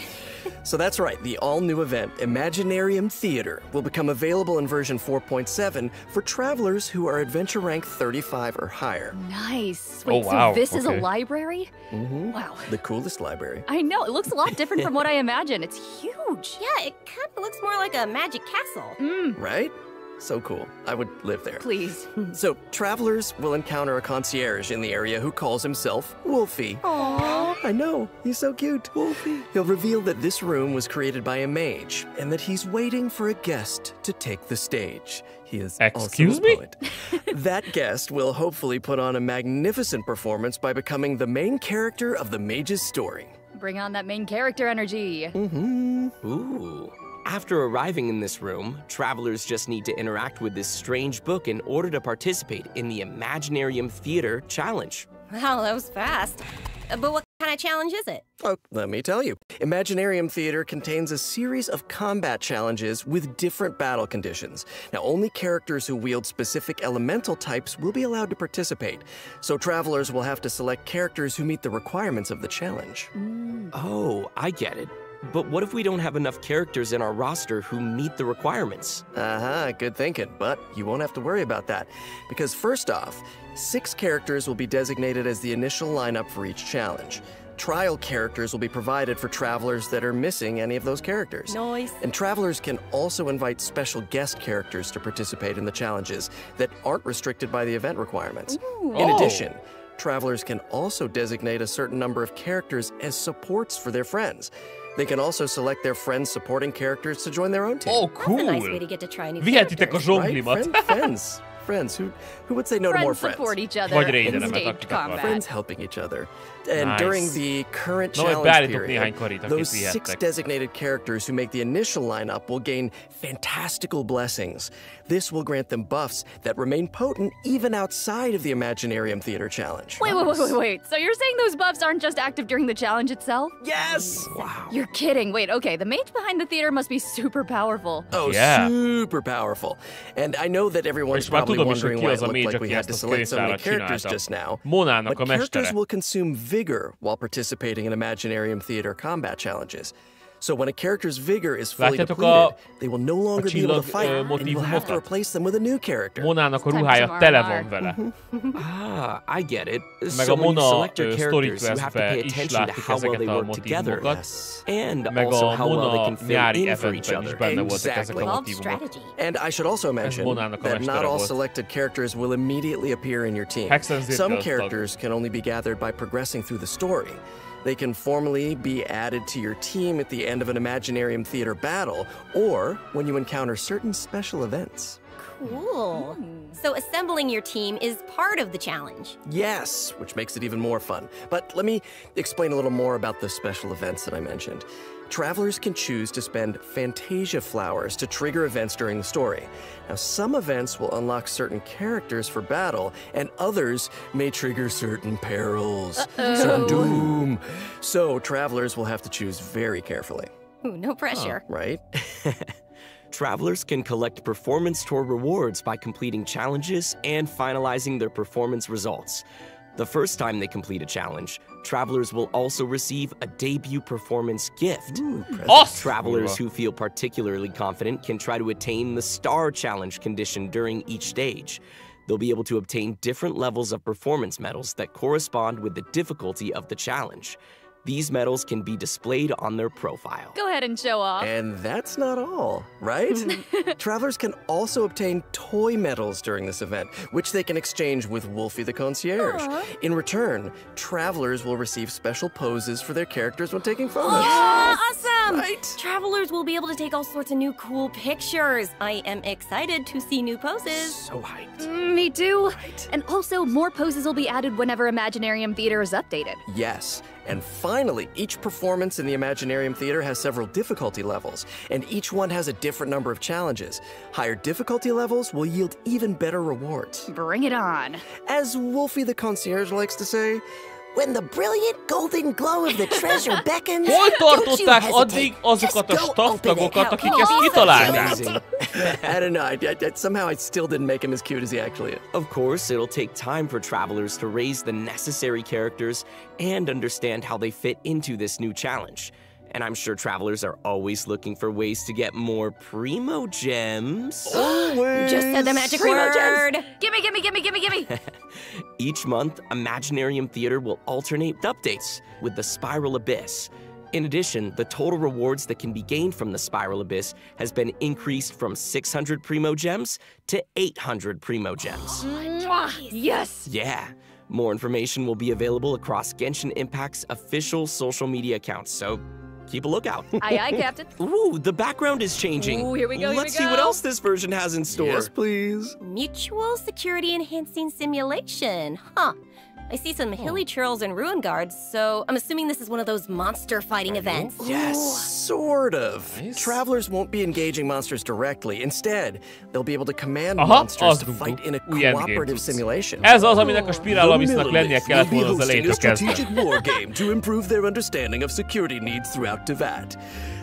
So that's right, the all-new event, Imaginarium Theater, will become available in version 4.7 for travelers who are adventure rank 35 or higher.
Nice. Wait, so this is a library? Wow.
The coolest library.
I know, it looks a lot different from what I imagined. It's huge.
Yeah, it kind of looks more like a magic castle.
Right? So cool. I would live there.
Please.
So, travelers will encounter a concierge in the area who calls himself Wolfie.
Aww.
I know, he's so cute. Wolfie. He'll reveal that this room was created by a mage, and that he's waiting for a guest to take the stage. He is also a poet. That guest will hopefully put on a magnificent performance by becoming the main character of the mage's story.
Bring on that main character energy.
Ooh. After arriving in this room, travelers just need to interact with this strange book in order to participate in the Imaginarium Theater Challenge.
Wow, that was fast. But what kind of challenge is it?
Oh, let me tell you. Imaginarium Theater contains a series of combat challenges with different battle conditions. Now, only characters who wield specific elemental types will be allowed to participate, so travelers will have to select characters who meet the requirements of the challenge.
Oh, I get it. But what if we don't have enough characters in our roster who meet the requirements?
Good thinking, but you won't have to worry about that. Because first off, 6 characters will be designated as the initial lineup for each challenge. Trial characters will be provided for travelers that are missing any of those characters.
Nice.
And travelers can also invite special guest characters to participate in the challenges that aren't restricted by the event requirements. In addition, travelers can also designate a certain number of characters as supports for their friends. They can also select their friends' supporting characters to join their own team.
Oh, cool.
That's a nice way to get to try new characters.
Right? Friends. Who would say no to more friends?
Friends support each other in staged combat.
Friends helping each other. And
Nice.
during the current challenge period, those 6
vihettek.
designated characters who make the initial lineup will gain fantastical blessings. This will grant them buffs that remain potent even outside of the Imaginarium Theater Challenge.
Wait. So you're saying those buffs aren't just active during the challenge itself?
Yes!
Wow.
You're kidding. Wait, okay, the mage behind the theater must be super powerful.
Oh,
Yeah.
super powerful. And I know that everyone's
És már
probably
tudom is, hogy
wondering
ki
why
az
it
a
looked
mage,
like we
aki
had
ezt
to
a
select so many
könyvtárat
characters
csinálta.
just now.
Monának
But
a
characters
mestere.
will consume vigor while participating in Imaginarium Theater combat challenges. So when a character's vigor is fully
Látjátok
depleted, they will no longer be able to
csillag,
fight, and you'll have to
motívumokat?
replace them with a new character.
Monának a ruhája tele van vele.
I get it.
Meg
So
a
when you
Mona
select your characters, you have to
Story
pay
Quest-be is
attention to
láttuk
how well they
ezeket a
work together,
motívumokat.
and
Meg
also
a
how well they
Mona
can fit
nyári
in for each
eventben is
other.
benne voltak ezek
Exactly.
a
Involved
motívumok.
strategy.
And I should also mention
Monának a
that not
mestere
all
volt.
selected characters will immediately appear in your team.
Hexen
Some
zirköltag.
characters can only be gathered by progressing through the story. They can formally be added to your team at the end of an Imaginarium Theater battle, or when you encounter certain special events.
Cool. So assembling your team is part of the challenge.
Yes, which makes it even more fun. But let me explain a little more about the special events that I mentioned. Travelers can choose to spend Fantasia flowers to trigger events during the story. Now, some events will unlock certain characters for battle, and others may trigger certain perils, certain doom. So, travelers will have to choose very carefully.
Ooh, no pressure.
Right?
Travelers can collect performance tour rewards by completing challenges and finalizing their performance results. The first time they complete a challenge, travelers will also receive a debut performance gift. Travelers who feel particularly confident can try to attain the Star Challenge condition during each stage. They'll be able to obtain different levels of performance medals that correspond with the difficulty of the challenge. These medals can be displayed on their profile.
Go ahead and show off.
And that's not all, right? Travelers can also obtain toy medals during this event, which they can exchange with Wolfie the Concierge. In return, travelers will receive special poses for their characters when taking photos.
Awesome!
Right?
Travelers will be able to take all sorts of new cool pictures. I am excited to see new poses.
So hyped.
Me too. And also, more poses will be added whenever Imaginarium Theater is updated.
Yes. And finally, each performance in the Imaginarium Theater has several difficulty levels, and each one has a different number of challenges. Higher difficulty levels will yield even better rewards.
Bring it on.
As Wolfie the Concierge likes to say,
when the brilliant golden glow of the treasure beckons,
Hol
don't you
tartották
hesitate.
addig azokat a
Just go
stafftagokat,
open it.
akik ezt kitalálták?
I don't know, somehow I still didn't make him as cute as he actually is.
Of course, it'll take time for travelers to raise the necessary characters and understand how they fit into this new challenge. And I'm sure travelers are always looking for ways to get more primo gems.
You just said the magic word.
Gimme.
Each month, Imaginarium Theater will alternate with updates with the Spiral Abyss. In addition, the total rewards that can be gained from the Spiral Abyss has been increased from 600 primo gems to 800 primo gems.
Yes!
Yeah. More information will be available across Genshin Impact's official social media accounts, so keep a lookout.
Aye, Captain.
Ooh, the background is changing.
Ooh, here we go.
Let's see what else this version has in store.
Yes, please.
Mutual security enhancing simulation. Huh. I see some hilly churls and ruin guards, so I'm assuming this is one of those monster fighting events.
Yes, sort of. Nice. Travelers won't be engaging monsters directly. Instead, they'll be able to command monsters to fight in a cooperative simulation.
Ez az, aminek a spirálamisznak lennie kellett volna az elejétől kezdve.
A strategic war game to improve their understanding of security needs throughout Tevat.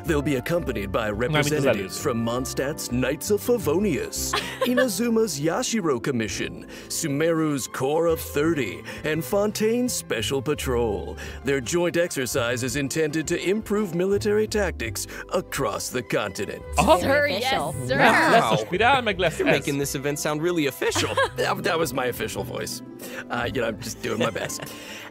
They'll be accompanied by representatives from Mondstadt's Knights of Favonius, Inazuma's Yashiro Commission, Sumeru's Corps of 30, and Fontaine's Special Patrol. Their joint exercise is intended to improve military tactics across the continent.
Sir, yes, sir.
Wow. You're making this event sound really official.
That was my official voice. I'm just doing my best.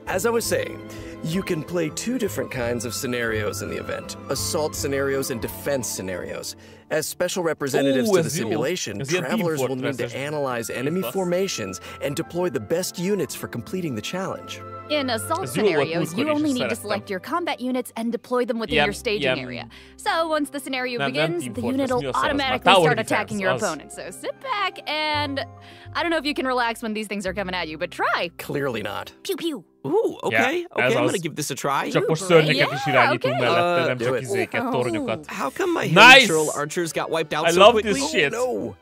As I was saying, you can play two different kinds of scenarios in the event: assault scenarios and defense scenarios. As special representatives to the simulation, travelers will need to analyze enemy formations and deploy the best units for completing the challenge.
In assault scenarios, you only need to select your combat units and deploy them within your staging area. So once the scenario begins, the unit will automatically start attacking your opponent. So sit back and... I don't know if you can relax when these things are coming at you, but try.
Clearly not.
Pew pew.
Ooh, okay, I'm gonna give this a try.
Csak most szörnyeket is irányítunk mellette, nem csak izéket, tornyokat.
How come my natural archers got wiped out so quickly?
I love this shit.
No.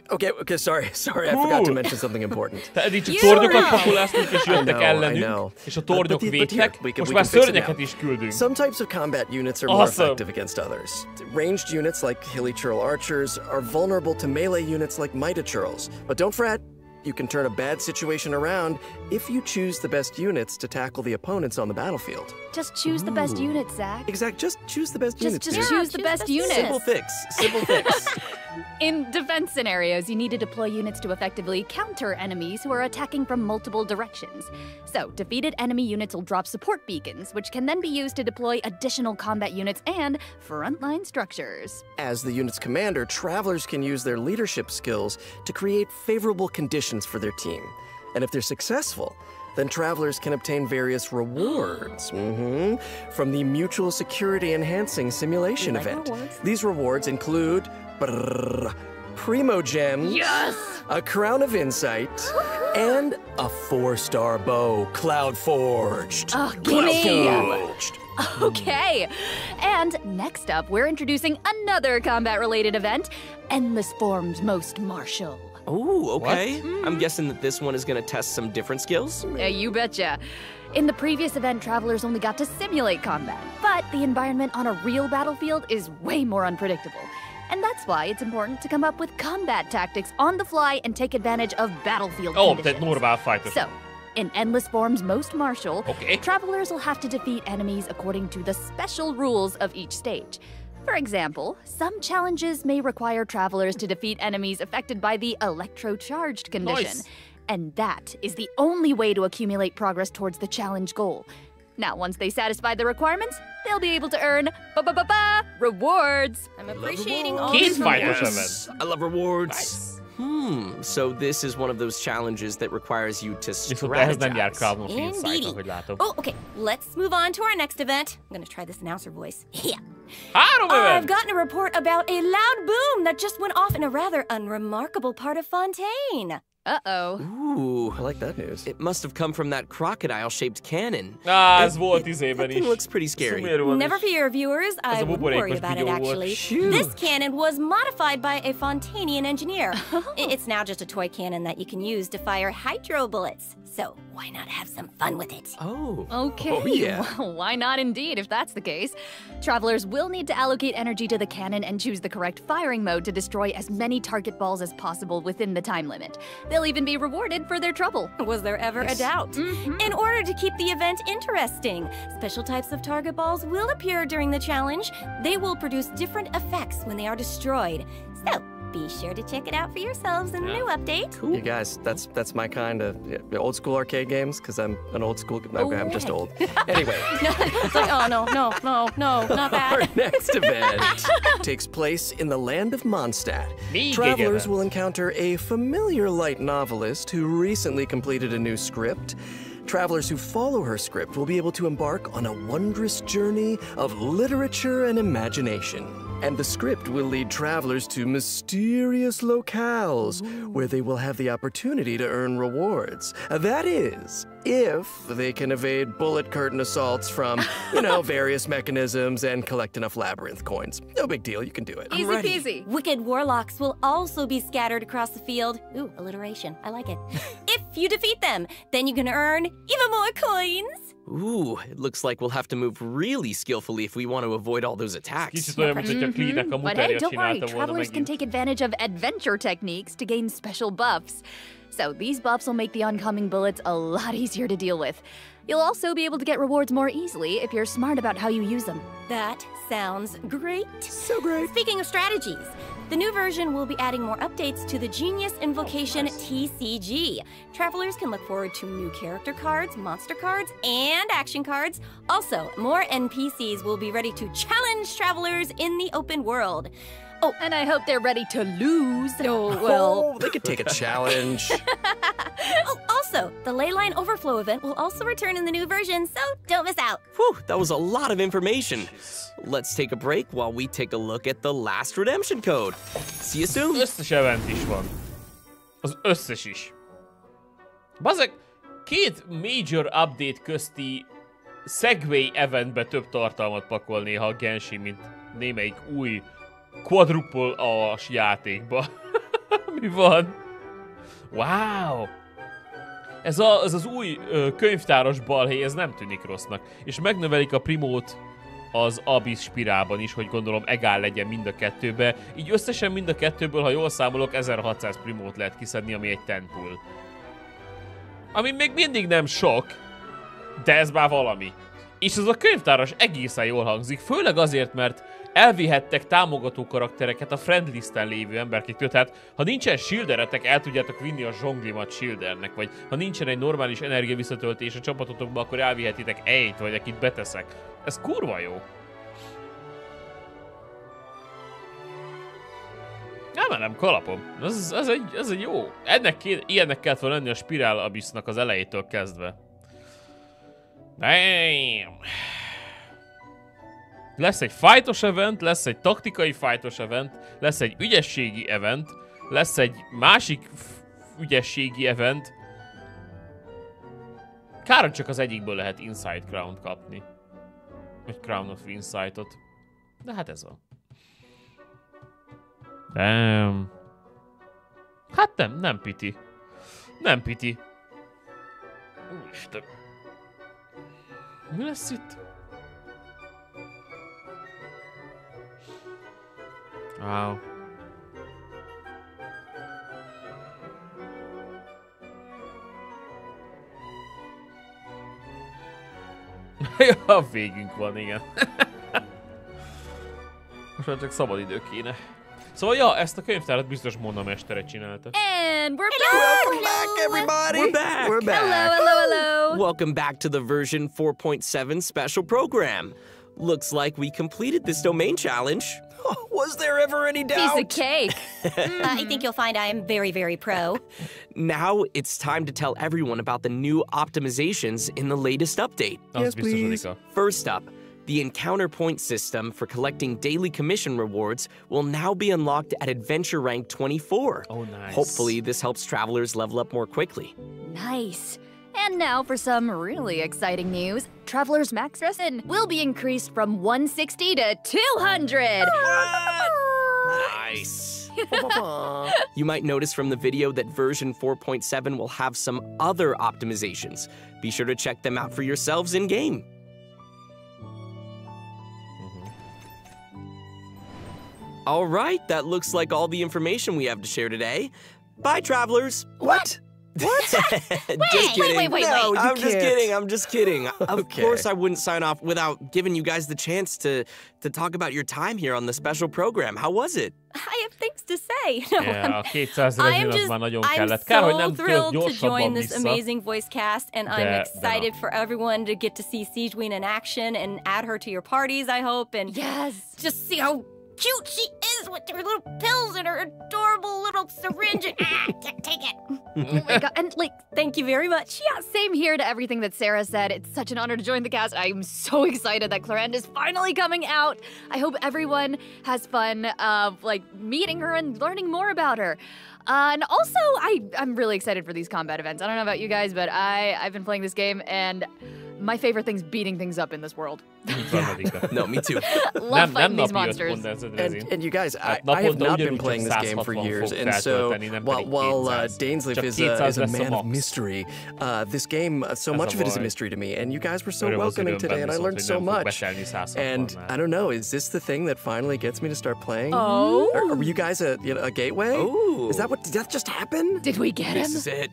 Okay, sorry, I forgot to mention something important.
Te eddig csak tornyokat pakoláztunk, és jöttek ellenünk, és a tornyok védtek, most már szörnyeket is küldünk.
Some types of combat units are more effective against others. Ranged units like hilly churl archers are vulnerable to melee units like mighty churls. But don't fret, you can turn a bad situation around if you choose the best units to tackle the opponents on the battlefield.
Just choose the best units, Zach.
Exact. Just choose the best units.
Just choose the best units.
Simple fix. Simple fix.
In defense scenarios, you need to deploy units to effectively counter enemies who are attacking from multiple directions. So, defeated enemy units will drop support beacons, which can then be used to deploy additional combat units and frontline structures.
As the unit's commander, travelers can use their leadership skills to create favorable conditions for their team. And if they're successful, then travelers can obtain various rewards from the Mutual Security Enhancing Simulation event. These rewards include Primo Gems, a Crown of Insight, and a 4-star bow, Cloud Forged.
Oh, gimme! Okay, and next up, we're introducing another combat-related event, Endless Forms Most Martial.
Oh, okay. I'm guessing that this one is going to test some different skills?
Yeah, you betcha. In the previous event, travelers only got to simulate combat, but the environment on a real battlefield is way more unpredictable. And that's why it's important to come up with combat tactics on the fly and take advantage of battlefield conditions.
Normál fighters.
So, in Endless Forms Most Martial, travelers will have to defeat enemies according to the special rules of each stage. For example, some challenges may require travelers to defeat enemies affected by the electro-charged condition. And that is the only way to accumulate progress towards the challenge goal. Now, once they satisfy the requirements, they'll be able to earn rewards.
I'm appreciating all
these
rewards. I love rewards. Nice. So this is one of those challenges that requires you to strategize.
Indeed. Oh, okay. Let's move on to our next event. I'm gonna try this announcer voice. Yeah. I've gotten a report about a loud boom that just went off in a rather unremarkable part of Fontaine.
Uh-oh.
Ooh,
I like that news.
It must have come from that crocodile-shaped cannon.
Ez volt izében is.
That looks pretty scary.
Never fear, viewers. I wouldn't worry about it, actually. This cannon was modified by a Fontanian engineer. It's now just a toy cannon that you can use to fire hydro bullets. So why not have some fun with it?
Oh.
Okay.
Oh, yeah.
Well, why not indeed, if that's the case. Travelers will need to allocate energy to the cannon and choose the correct firing mode to destroy as many target balls as possible within the time limit. They'll even be rewarded for their trouble.
Was there ever a doubt? In order to keep the event interesting, special types of target balls will appear during the challenge. They will produce different effects when they are destroyed. So, be sure to check it out for yourselves in the new update.
Cool. You guys, that's my kind of old school arcade games, because I'm an old school. Okay, I'm just old. Anyway.
It's like, oh, no, not that.
Our next event takes place in the land of Mondstadt. Travelers will encounter a familiar light novelist who recently completed a new script. Travelers who follow her script will be able to embark on a wondrous journey of literature and imagination. And the script will lead travelers to mysterious locales where they will have the opportunity to earn rewards. That is, if they can evade bullet curtain assaults from, various mechanisms and collect enough labyrinth coins. No big deal, you can do it.
Easy peasy.
Wicked warlocks will also be scattered across the field. Ooh, alliteration, I like it. If you defeat them, then you can earn even more coins.
Ooh, it looks like we'll have to move really skillfully if we want to avoid all those attacks.
But hey, don't worry, travelers can take advantage of adventure techniques to gain special buffs. So these buffs will make the oncoming bullets a lot easier to deal with. You'll also be able to get rewards more easily if you're smart about how you use them.
That sounds great.
So great.
Speaking of strategies, the new version will be adding more updates to the Genius Invocation TCG. Travelers can look forward to new character cards, monster cards, and action cards. Also, more NPCs will be ready to challenge travelers in the open world.
Oh, and I hope they're ready to lose. Oh, well.
Oh, they could take a challenge.
Oh, also, the Leyline Overflow event will also return in the new version, so don't miss out.
Whew, that was a lot of information. Let's take a break while we take a look at the last redemption code. See you soon.
Összes event is van. Az összes is. Bazzeg, két major update közti Segway eventbe több tartalmat pakol néha a Genshin, mint némelyik új quadruple-as játékba. Mi van? Wow! Ez az új könyvtáros balhely, ez nem tűnik rossznak. És megnövelik a primót az Abyss spirálban is, hogy gondolom egál legyen mind a kettőbe. Így összesen mind a kettőből, ha jól számolok, 1600 primót lehet kiszedni, ami egy tenpool. Ami még mindig nem sok, de ez már valami. És ez a könyvtáros egészen jól hangzik, főleg azért, mert elvihettek támogató karaktereket a friendlisten lévő emberkéktől, tehát ha nincsen shielderetek, el tudjátok vinni a zsonglimat shieldernek, vagy ha nincsen egy normális energiavisszatöltés a csapatotokba, akkor elvihetitek Eit, vagy akit beteszek. Ez kurva jó. Nem kalapom. Ez egy jó. Ilyennek kellett volna lenni a Spiral Abyssnak az elejétől kezdve. Damn. Lesz egy fightos event, lesz egy taktikai fightos event, lesz egy ügyességi event, lesz egy másik ügyességi event. Kár, hogy csak az egyikből lehet Insight Crown-t kapni. Vagy Crown of Insight-ot. De hát ez van. Damn. Hát nem piti. Nem piti. Úristen. Mi lesz itt? Wow. Ja, végünk van, igen. Most már csak szabad idő kéne. Szóval, ja, ezt a könyvtárat biztos Mona mestere csinálta.
And we're back!
Welcome back, everybody!
We're back!
We're back!
Hello!
Welcome back to the version 4.7 special program. Looks like we completed this domain challenge.
Oh, was there ever any doubt?
Piece of cake.
I think you'll find I am very, very pro.
Now it's time to tell everyone about the new optimizations in the latest update.
Yes, please.
First up, the encounter point system for collecting daily commission rewards will now be unlocked at adventure rank 24.
Oh, nice.
Hopefully this helps travelers level up more quickly.
Nice. And now for some really exciting news. Traveler's max resin will be increased from 160 to 200.
Nice. You might notice from the video that version 4.7 will have some other optimizations. Be sure to check them out for yourselves in-game. All right, that looks like all the information we have to share today. Bye, travelers.
What?
What? Just kidding.
Wait.
No,
You
I'm just kidding. Of
Okay.
course I wouldn't sign off without giving you guys the chance to talk about your time here on the special program. How was it?
I have things to say. No,
Yeah, a 200 rezin az már nagyon kellett.
I'm
Kár, hogy
so
nem tudod
thrilled to
gyorsabban
join this
vissza.
amazing voice cast, and I'm excited for everyone to get to see Siegeween in action and add her to your parties, I hope, and just see how cute she is with her little pills and her adorable little syringe. Take it.
Oh my god, and like,
thank you very much.
Yeah, same here to everything that Sarah said. It's such an honor to join the cast. I'm so excited that Clarande is finally coming out. I hope everyone has fun like meeting her and learning more about her. And also, I'm really excited for these combat events. I don't know about you guys, but I've been playing this game, and my favorite thing's beating things up in this world.
No, me too.
Love fighting these monsters.
And you guys, I have not been playing this game for years, and so while Dainsleif is a man of mystery, this game, so much of it is a mystery to me, and you guys were so welcoming today, and I learned so much. And I don't know, is this the thing that finally gets me to start playing?
Oh.
Are you guys a gateway?
Ooh.
Did that just happen?
Did we get him?
This is it.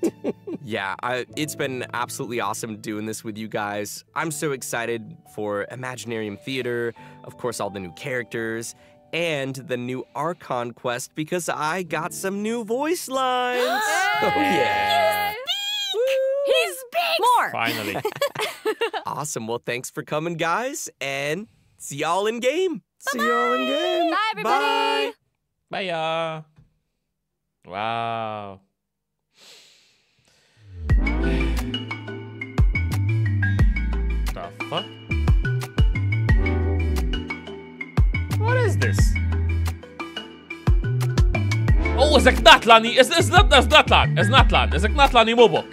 Yeah, it's been absolutely awesome doing this with you guys. I'm so excited for Imaginarium Theater, of course, all the new characters, and the new Archon quest because I got some new voice lines.
Oh, yeah.
He speaks! More!
Finally.
Awesome. Well, thanks for coming, guys, and see y'all in game.
See y'all in game.
Bye, everybody.
Bye, y'all. Wow. The fuck? What is this? Oh, ezek nátlani! Ez nátlán! Ez nátlán! Ezek nátlani mobok!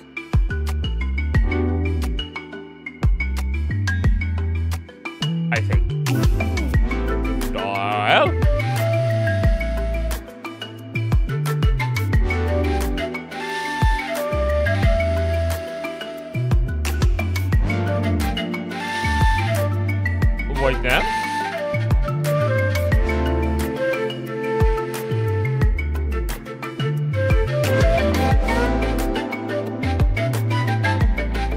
I think. The hell? Vagy nem?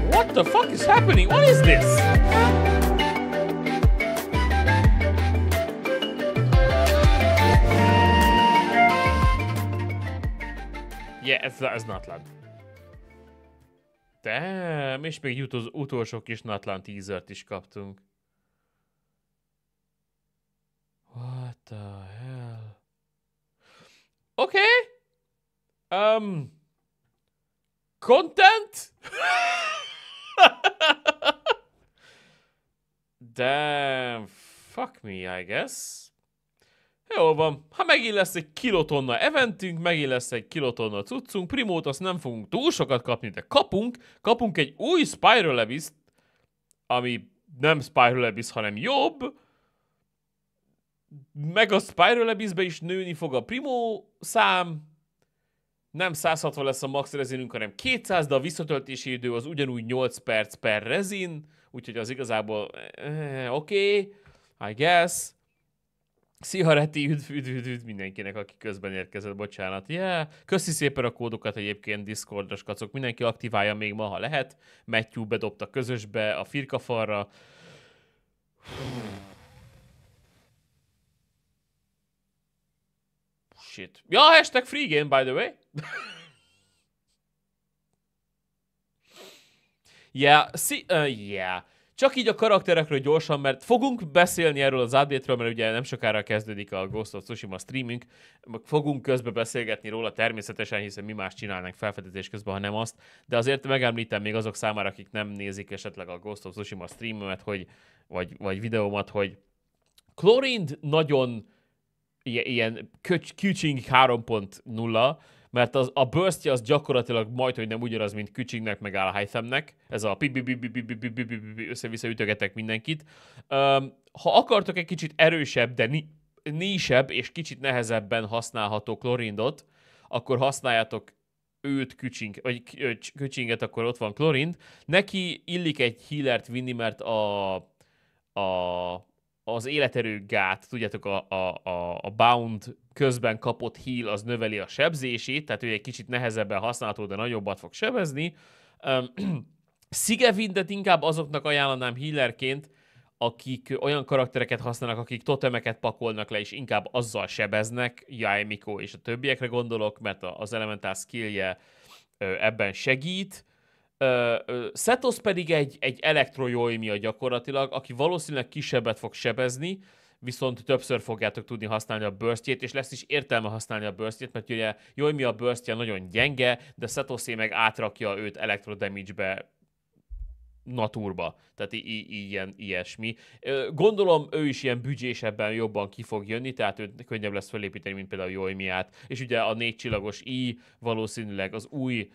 What the fuck is happening? What is this? Yeah, ez Natlan. Damn, és még utolsó kis Natlan teasert is kaptunk. What the hell? Okay. Content? Damn, fuck me, I guess. Jó van, ha megint lesz egy kilotonna eventünk, megint lesz egy kilotonna cuccunk, primót azt nem fogunk túl sokat kapni, de kapunk egy új Spiral Abyss-t, ami nem Spiral Abyss, hanem jobb, meg a Spiral Abyss-be is nőni fog a Primo szám. Nem 160 lesz a max rezinünk, hanem 200, de a visszatöltési idő az ugyanúgy 8 perc per rezin. Úgyhogy az igazából oké, I guess. Szia Reti, üdv mindenkinek, aki közben érkezett, bocsánat. Yeah. Köszi szépen a kódokat egyébként, Discordos kacok. Mindenki aktiválja még ma, ha lehet. Matthew bedobta közösbe, a firkafalra. Shit. Ja, hashtag free game, by the way. Yeah. Csak így a karakterekről gyorsan, mert fogunk beszélni erről az update-ről, mert ugye nem sokára kezdődik a Ghost of Tsushima streamünk. Fogunk közbe beszélgetni róla természetesen, hiszen mi más csinálnánk felfedezés közben, ha nem azt. De azért megemlítem még azok számára, akik nem nézik esetleg a Ghost of Tsushima streamemet, hogy, vagy videómat, hogy Chlorind nagyon ilyen Küching 3.0, mert a burstje az gyakorlatilag majdhogy nem ugyanaz, mint Küchingnek meg Alhaithamnek. Ez a össze-vissza ütögetek mindenkit. Ha akartok egy kicsit erősebb, de nisebb és kicsit nehezebben használható Chlorindot, akkor használjátok őt Küchinget, akkor ott van Chlorind. Neki illik egy healert vinni, mert a burstje az gyakorlatilag majdhogy nem ugyanaz, mint Küchingnek meg Alhaithamnek. Ez a az életerő gát, tudjátok, a bound közben kapott heal az növeli a sebzését, tehát ő egy kicsit nehezebben használható, de nagyobbat fog sebezni. Sigewindet inkább azoknak ajánlanám healerként, akik olyan karaktereket használnak, akik totemeket pakolnak le, és inkább azzal sebeznek, Yaemiko és a többiekre gondolok, mert az elementál skillje ebben segít. Sethos pedig egy elektro-Yoimiya gyakorlatilag, aki valószínűleg kisebbet fog sebezni, viszont többször fogjátok tudni használni a burstjét, és lesz is értelme használni a burstjét, mert ugye Yoimiya burstje nagyon gyenge, de Sethosé meg átrakja őt elektro damage-be naturba, tehát ilyesmi. Gondolom ő is ilyen büdzsésebben jobban ki fog jönni, tehát őt könnyebb lesz felépíteni, mint például Yoimiyát, és ugye a 4 csillagos I valószínűleg az új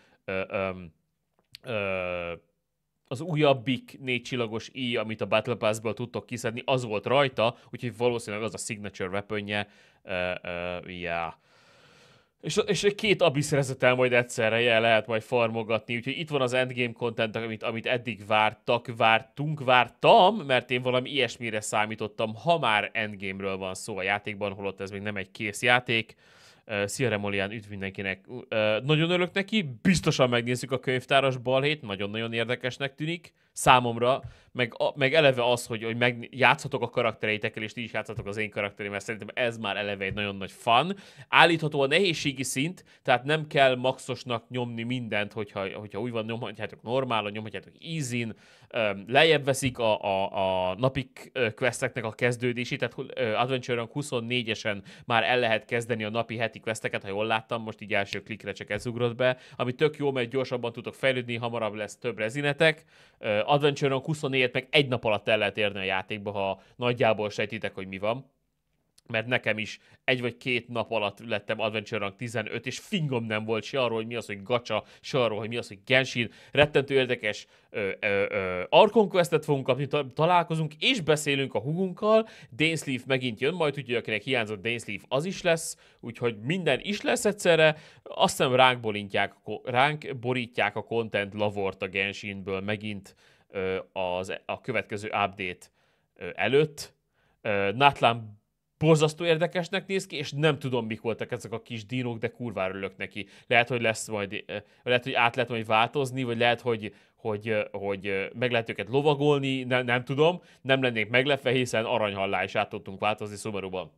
az újabbik 4 csillagos I, amit a Battle Pass-ből tudtok kiszedni, az volt rajta, úgyhogy valószínűleg az a signature weaponje. Yeah. És 2 abyss resetel majd egyszerre lehet majd farmogatni, úgyhogy itt van az endgame content, amit eddig vártam, mert én valami ilyesmire számítottam, ha már endgame-ről van szó a játékban, holott ez még nem egy kész játék. Szia Remolián, üdv mindenkinek. Nagyon örülök neki, biztosan megnézzük a könyvtáras balhét, nagyon-nagyon érdekesnek tűnik számomra, meg eleve az, hogy játszhatok a karaktereitekkel, és ti is játszhatok az én karaktereimmel, szerintem ez már eleve egy nagyon nagy fun. Állítható a nehézségi szint, tehát nem kell maxosnak nyomni mindent, hogyha úgy van, nyomhatjátok normálon, nyomhatjátok easy-n, lejjebb veszik a napi questeknek a kezdődését, tehát Adventure 24-esen már el lehet kezdeni a napi heti questeket, ha jól láttam, most így első klikre csak ez ugrott be, ami tök jó, mert gyorsabban tudtok fejlődni, hamarabb lesz több rezinetek. Adventure 24-et meg egy nap alatt el lehet érni a játékba, ha nagyjából sejtitek, hogy mi van. Mert nekem is 1 vagy 2 nap alatt lettem Adventure 15, és fingom nem volt se arról, hogy mi az, hogy gacha, se arról, hogy mi az, hogy Genshin. Rettentő érdekes Arkon questet fogunk kapni, találkozunk, és beszélünk a hugunkkal. Dainsleif megint jön majd, úgyhogy akinek hiányzott Dainsleif, az is lesz, úgyhogy minden is lesz egyszerre. Azt hiszem ránk borítják a content lavort a Genshinből megint a következő update előtt. Nátlán borzasztó érdekesnek néz ki, és nem tudom, mik voltak ezek a kis dinók, de kurvára örülök neki. Lehet, hogy lesz majd, lehet, hogy át lehet majd változni, vagy lehet, hogy meg lehet őket lovagolni, nem tudom, nem lennék meglepve, hiszen aranyhallá is át tudtunk változni szomorúban.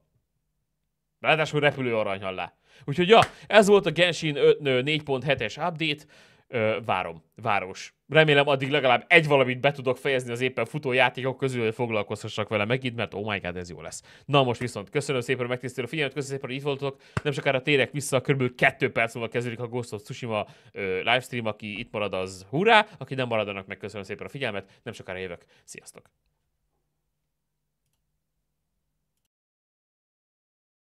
Ráadásul repülő aranyhallá. Úgyhogy ja, ez volt a Genshin 4.7-es update. Város. Remélem addig legalább egy valamit be tudok fejezni az éppen futó játékok közül, hogy foglalkozhassak vele megint, mert oh my god, ez jó lesz. Na most viszont köszönöm szépen a megtisztelő figyelmet, köszönöm szépen, hogy itt voltatok. Nem sokára térek vissza, kb. 2 perc múlva kezdődik a Ghost of Tsushima livestream, aki itt marad az hurrá, aki nem maradanak meg, köszönöm szépen a figyelmet, nem sokára jövök. Sziasztok!